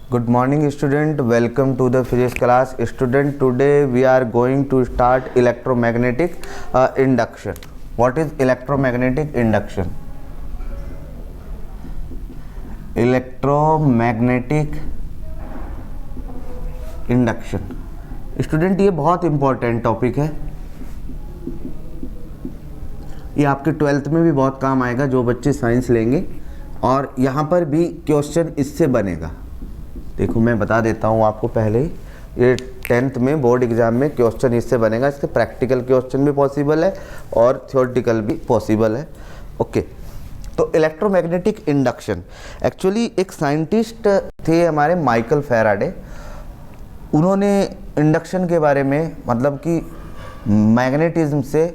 Good morning student, welcome to the physics class. Student, today we are going to start electromagnetic induction. What is electromagnetic induction? Electromagnetic induction. Student ये बहुत important topic है, ये आपके 12th में भी बहुत काम आएगा जो बच्चे साइंस लेंगे, और यहाँ पर भी क्वेश्चन इससे बनेगा। देखो मैं बता देता हूँ आपको पहले ही, ये 10th में बोर्ड एग्जाम में क्वेश्चन इससे बनेगा। इससे प्रैक्टिकल क्वेश्चन भी पॉसिबल है और थियोरेटिकल भी पॉसिबल है। ओके, तो इलेक्ट्रोमैग्नेटिक इंडक्शन, एक्चुअली एक साइंटिस्ट थे हमारे माइकल फैराडे। उन्होंने इंडक्शन के बारे में, मतलब कि मैग्नेटिज्म से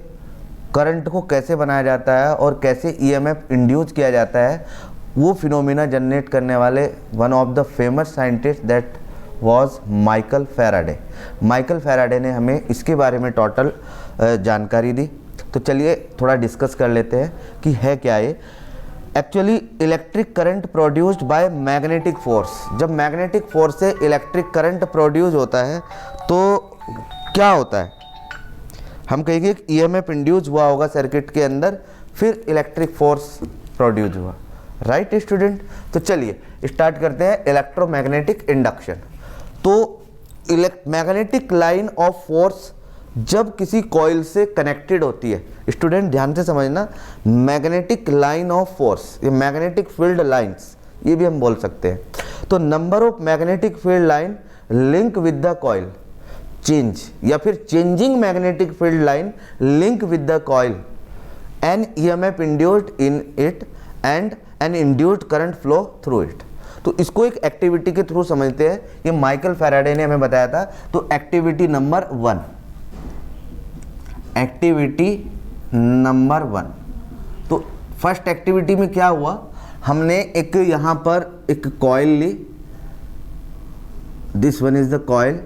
करंट को कैसे बनाया जाता है और कैसे ईएमएफ इंड्यूस किया जाता है, वो फिनोमिना जनरेट करने वाले one of the famous scientist that was Michael Faraday. Michael Faraday ने हमें इसके बारे में टोटल जानकारी दी। तो चलिए थोड़ा डिस्कस कर लेते हैं कि है क्या ये। Actually electric current produced by magnetic force, जब मैग्नेटिक फोर्स से इलेक्ट्रिक करंट प्रोड्यूस होता है तो क्या होता है, हम कहेंगे कि ईएमएफ इंड्यूस हुआ होगा सर्किट के अंदर, फिर इलेक्ट्रिक फोर्स प्रोड्यूस हुआ। राइट स्टूडेंट, तो चलिए स्टार्ट करते हैं इलेक्ट्रोमैग्नेटिक इंडक्शन। तो मैग्नेटिक लाइन ऑफ फोर्स जब किसी कॉइल से कनेक्टेड होती है, स्टूडेंट ध्यान से समझना, मैग्नेटिक लाइन ऑफ फोर्स, ये मैग्नेटिक फील्ड लाइंस, ये भी हम बोल सकते हैं। तो number of magnetic field line link with the coil change, या फिर changing magnetic field line link with the coil an EMF induced in it and an induced current flow through it. तो इसको एक एक्टिविटी के through समझते हैं, ये Michael Faraday ने हमें बताया था। तो एक्टिविटी नंबर 1, एक्टिविटी नंबर 1, तो फर्स्ट एक्टिविटी में क्या हुआ, हमने एक यहाँ पर एक कॉइल ली, this one is the coil.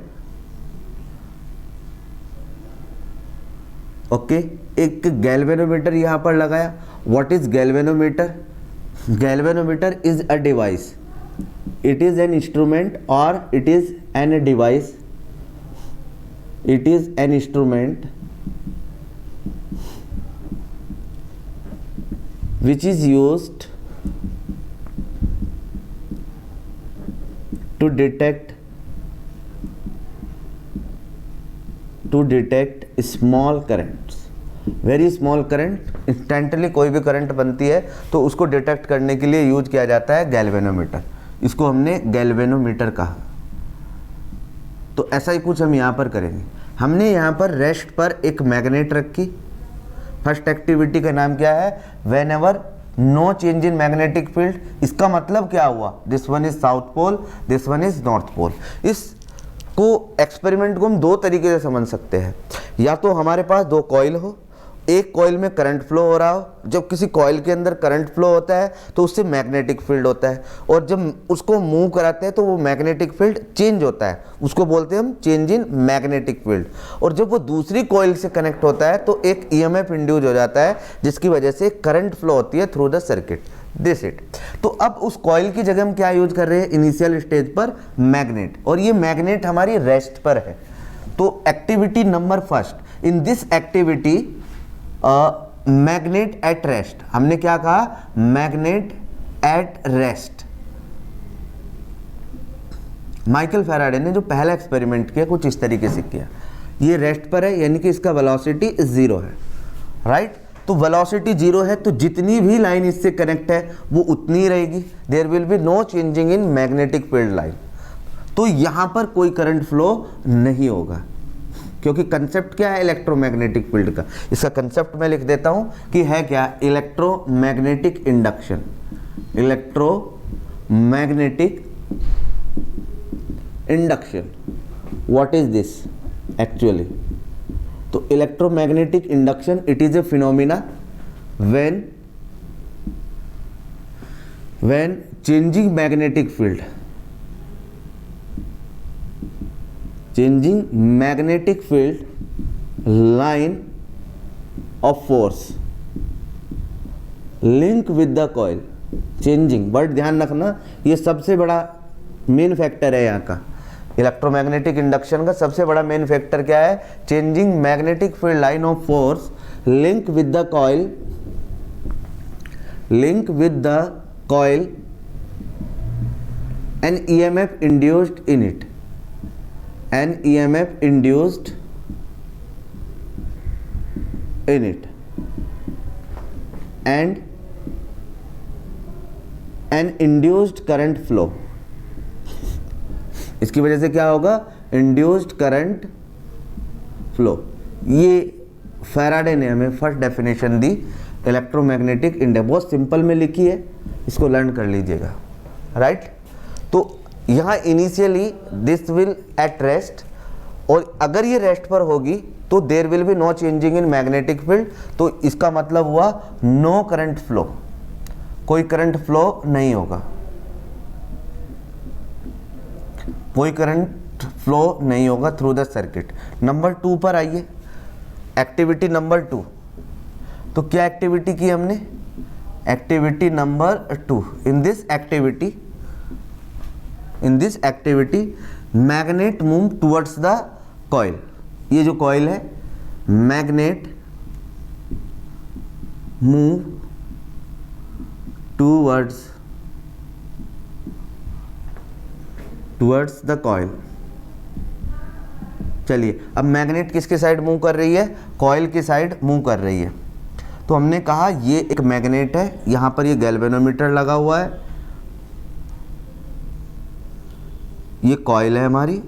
Okay, एक गैल्वेनोमीटर यहाँ पर लगाया। What is galvanometer? Galvanometer is a device, it is an instrument और it is an device, it is an instrument which is used to detect small currents, very small current। Instantly कोई भी current बनती है तो उसको detect करने के लिए यूज किया जाता है गैल्वेनोमीटर। इसको हमने गैल्वेनोमीटर कहा। तो ऐसा ही कुछ हम यहाँ पर करेंगे। हमने यहाँ पर रेस्ट पर एक मैग्नेट रखी। फर्स्ट एक्टिविटी का नाम क्या है, whenever no change in magnetic field. इसका मतलब क्या हुआ, this one is south pole, this one is north pole. इसको एक्सपेरिमेंट को हम दो तरीके से समझ सकते हैं, या तो हमारे पास दो कॉइल हो, एक कॉइल में करंट फ्लो हो रहा हो। जब किसी कॉइल के अंदर करंट फ्लो होता है तो उससे मैग्नेटिक फील्ड होता है, और जब उसको मूव कराते हैं तो वो मैग्नेटिक फील्ड चेंज होता है, उसको बोलते हैं हम चेंज इन मैग्नेटिक फील्ड। और जब वो दूसरी कॉइल से कनेक्ट होता है तो एक ईएमएफ इंड्यूस हो जाता है, जिसकी वजह से करंट फ्लो होती है through the circuit, this it. तो अब उस कॉइल की जगह हम क्या यूज कर रहे हैं इनिशियल स्टेज पर, मैग्नेट, और ये मैग्नेट हमारी रेस्ट पर है। तो activity number first, in this activity magnet at rest, हमने क्या कहा, magnet at rest. Michael Faraday ने जो पहला एक्सपेरिमेंट किया कुछ इस तरीके से किया, ये रेस्ट पर है, यानी कि इसका वेलोसिटी 0 है। राइट, तो वेलोसिटी 0 है तो जितनी भी लाइन इससे कनेक्ट है वो उतनी ही रहेगी, there will be no changing in magnetic field line. तो यहाँ पर कोई करंट फ्लो नहीं होगा, क्योंकि कंसेप्ट क्या है इलेक्ट्रोमैग्नेटिक फील्ड का। इसका कंसेप्ट मैं लिख देता हूं कि है क्या, electromagnetic induction, electromagnetic induction. What is this actually? तो electromagnetic induction, it is a phenomena when changing magnetic field, changing magnetic field line of force link with the coil, changing word ध्यान रखना, ये सबसे बड़ा मेन फैक्टर है यहाँ का। Electromagnetic induction का सबसे बड़ा मेन फैक्टर क्या है? Changing magnetic field line of force link with the coil, link with the coil an EMF induced in it, an EMF induced in it and an induced current flow। इसकी वजह से क्या होगा? Induced current flow. ये Faraday ने हमें first definition दी electromagnetic induction, बहुत simple में लिखी है, इसको लर्न कर लीजिएगा, राइट। तो यहाँ initially this will at rest, और अगर ये रेस्ट पर होगी तो there will be no changing in magnetic field. तो इसका मतलब हुआ नो करंट फ्लो, कोई करंट फ्लो नहीं होगा, कोई करंट फ्लो नहीं होगा थ्रू द सर्किट। नंबर 2 पर आइए, एक्टिविटी नंबर 2। तो क्या एक्टिविटी की हमने? Activity number 2। In this activity magnet move towards the coil. ये जो कॉइल है, magnet move towards the coil. चलिए, अब मैग्नेट किसके साइड मूव कर रही है? कॉइल की साइड मूव कर रही है। तो हमने कहा ये एक मैग्नेट है, यहां पर ये गैल्वेनोमीटर लगा हुआ है, ये कॉइल है हमारी,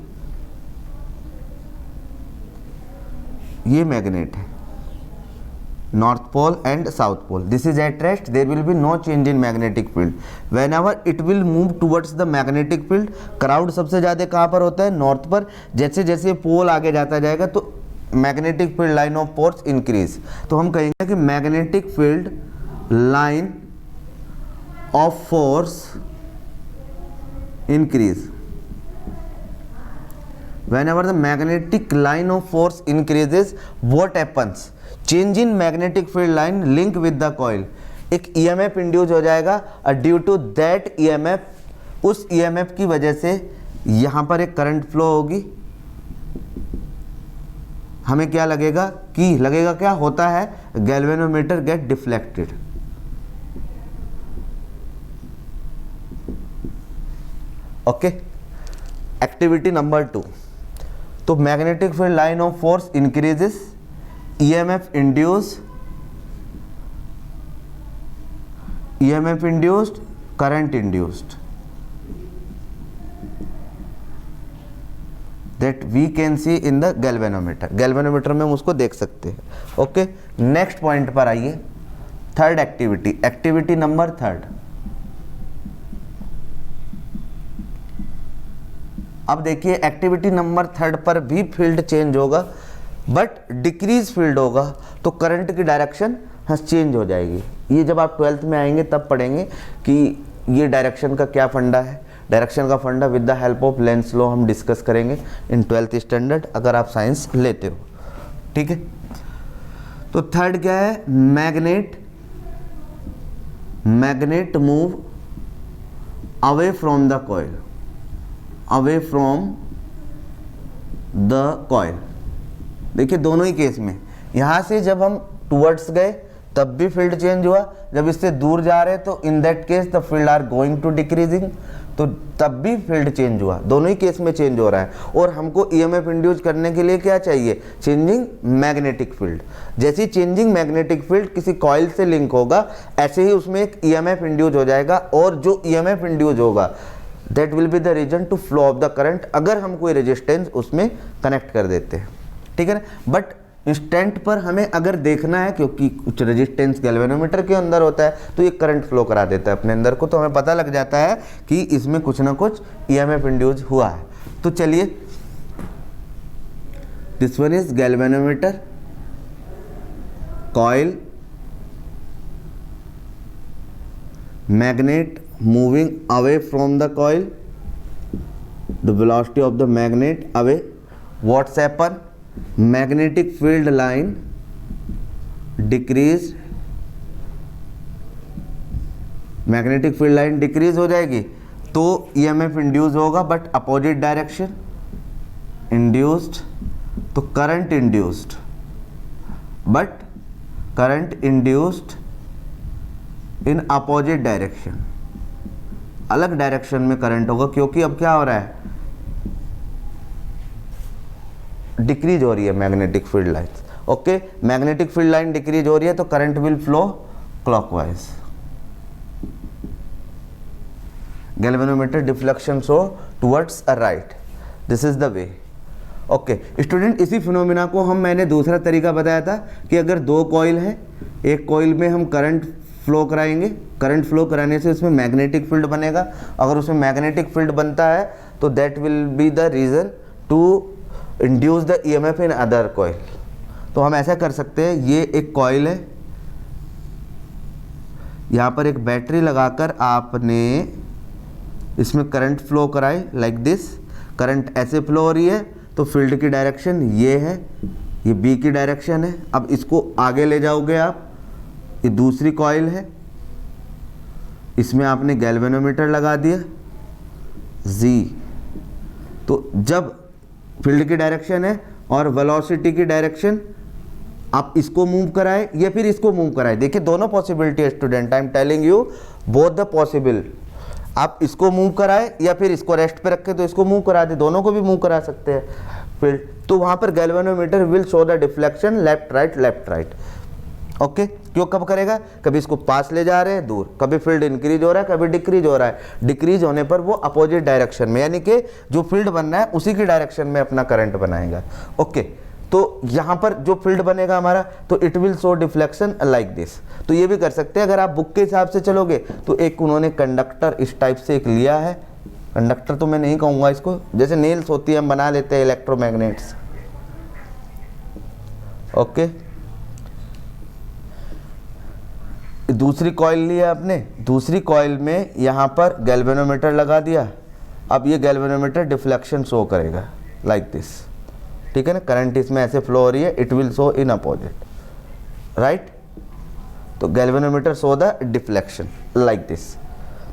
ये मैग्नेट है, north pole and south pole. This is at rest, there will be no change in magnetic field. Whenever it will move towards the magnetic field, crowd सबसे ज़्यादा कहाँ पर होता है? नॉर्थ पर। जैसे जैसे पोल आगे जाता जाएगा तो magnetic field line of force increase. तो हम कहेंगे कि magnetic field line of force increase. Whenever the magnetic line of force increases, what happens? Change in magnetic field line link with the coil। एक EMF इंड्यूस हो जाएगा, और due to that EMF, उस EMF की वजह से यहाँ पर एक करंट फ्लो होगी। हमें क्या लगेगा? कि लगेगा क्या होता है? Galvanometer get deflected. Okay, activity number 2। तो magnetic field line of force increases, EMF induced, current induced, that we can see in the galvanometer. Galvanometer में हम उसको देख सकते हैं। ओके, नेक्स्ट पॉइंट पर आइए, थर्ड एक्टिविटी, एक्टिविटी नंबर 3। अब देखिए, एक्टिविटी नंबर 3 पर भी फील्ड चेंज होगा, बट डिक्रीज फील्ड होगा, तो करंट की डायरेक्शन चेंज हो जाएगी। ये जब आप 12th में आएंगे तब पढ़ेंगे कि ये डायरेक्शन का क्या फंडा है। डायरेक्शन का फंडा with the help of Lenz law हम डिस्कस करेंगे इन 12th स्टैंडर्ड, अगर आप साइंस लेते हो, ठीक है। तो थर्ड क्या है? Magnet move away from the coil, away from the coil. देखिए, दोनों ही केस में यहाँ से जब हम टुवर्ड्स गए तब भी फील्ड चेंज हुआ, जब इससे दूर जा रहे तो in that case the field are going to decreasing, तो तब भी फील्ड चेंज हुआ। दोनों ही केस में चेंज हो रहा है। और हमको EMF इंड्यूस करने के लिए क्या चाहिए? Changing magnetic field. जैसे ही चेंजिंग मैग्नेटिक फील्ड किसी कॉइल से लिंक होगा, ऐसे ही उसमें एक EMF इंड्यूस हो जाएगा, और जो EMF इंड्यूस होगा that will be the reason to flow of the current, अगर हम कोई रेजिस्टेंस उसमें कनेक्ट कर देते हैं, ठीक है ना। बट इंस्टेंट पर हमें अगर देखना है, क्योंकि कुछ रेजिस्टेंस गैल्वेनोमीटर के अंदर होता है, तो ये करंट फ्लो करा देता है अपने अंदर को, तो हमें पता लग जाता है कि इसमें कुछ ना कुछ EMF इंड्यूस हुआ है। तो चलिए, this one is galvanometer, coil, magnet moving away from the coil, the velocity of the magnet away, what's happen? Magnetic field line decrease, magnetic field line decrease हो जाएगी, तो ईएमएफ इंड्यूस होगा but opposite direction, induced, तो current induced, but current induced in opposite direction, अलग direction में current होगा, क्योंकि अब क्या हो रहा है, डिक्रीज हो रही है magnetic field lines. Okay, magnetic field line decrease हो रही है तो current will flow clockwise. Galvanometer deflection show towards a right, this is the way. Okay student, इसी फिनोमिना को मैंने दूसरा तरीका बताया था कि अगर दो कॉइल है, एक कॉइल में हम करंट फ्लो कराएंगे, करंट फ्लो कराने से उसमें मैग्नेटिक फील्ड बनेगा, अगर उसमें मैग्नेटिक फील्ड बनता है तो that will be the reason to induce the EMF in other coil. तो हम ऐसा कर सकते हैं, ये एक कॉइल है, यहाँ पर एक बैटरी लगाकर आपने इसमें करंट फ्लो कराई लाइक दिस, करंट ऐसे फ्लो हो रही है तो फील्ड की डायरेक्शन ये है, ये बी की डायरेक्शन है। अब इसको आगे ले जाओगे आप, ये दूसरी कॉइल है, इसमें आपने गैल्वेनोमीटर लगा दिया जी, तो जब फील्ड की डायरेक्शन है और वेलोसिटी की डायरेक्शन आप इसको मूव कराए या फिर इसको मूव कराए, देखिए दोनों पॉसिबिलिटी है student, I am telling you both the possible. आप इसको मूव कराए या फिर इसको रेस्ट पे रखे तो इसको मूव करा दे, दोनों को भी मूव करा सकते हैं फील्ड। तो वहाँ पर galvanometer will show the deflection left right. Okay, क्यों कब करेगा, कभी इसको पास ले जा रहे हैं दूर, कभी फील्ड इंक्रीज हो रहा है, कभी डिक्रीज हो रहा है, डिक्रीज होने पर वो अपोजिट डायरेक्शन में, यानी कि जो फील्ड बन रहा है उसी की डायरेक्शन में अपना करंट बनाएगा। ओके, तो यहाँ पर जो फील्ड बनेगा हमारा, तो it will show deflection like this. तो ये भी कर सकते हैं, अगर आप बुक के हिसाब से चलोगे तो एक उन्होंने कंडक्टर इस टाइप से एक लिया है, कंडक्टर तो मैं नहीं कहूँगा इसको, जैसे नेल्स होती है हम बना लेते हैं इलेक्ट्रोमैग्नेट्स। ओके, दूसरी कॉइल लिया आपने, दूसरी कॉइल में यहाँ पर गैल्वेनोमीटर लगा दिया, अब ये गैल्वेनोमीटर डिफ्लेक्शन शो करेगा लाइक दिस, ठीक है ना, करंट इसमें ऐसे फ्लो हो रही है, it will show in opposite right. तो galvanometer show the deflection like this.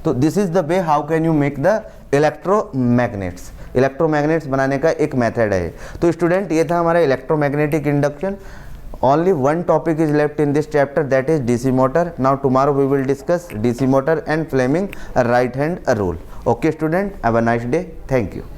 तो this is the way how can you make the electromagnets. Electromagnets बनाने का एक मेथड है। तो स्टूडेंट, ये था हमारा electromagnetic induction. Only one topic is left in this chapter, that is DC motor. Now tomorrow we will discuss DC motor and Fleming right hand rule. Okay student, have a nice day. Thank you.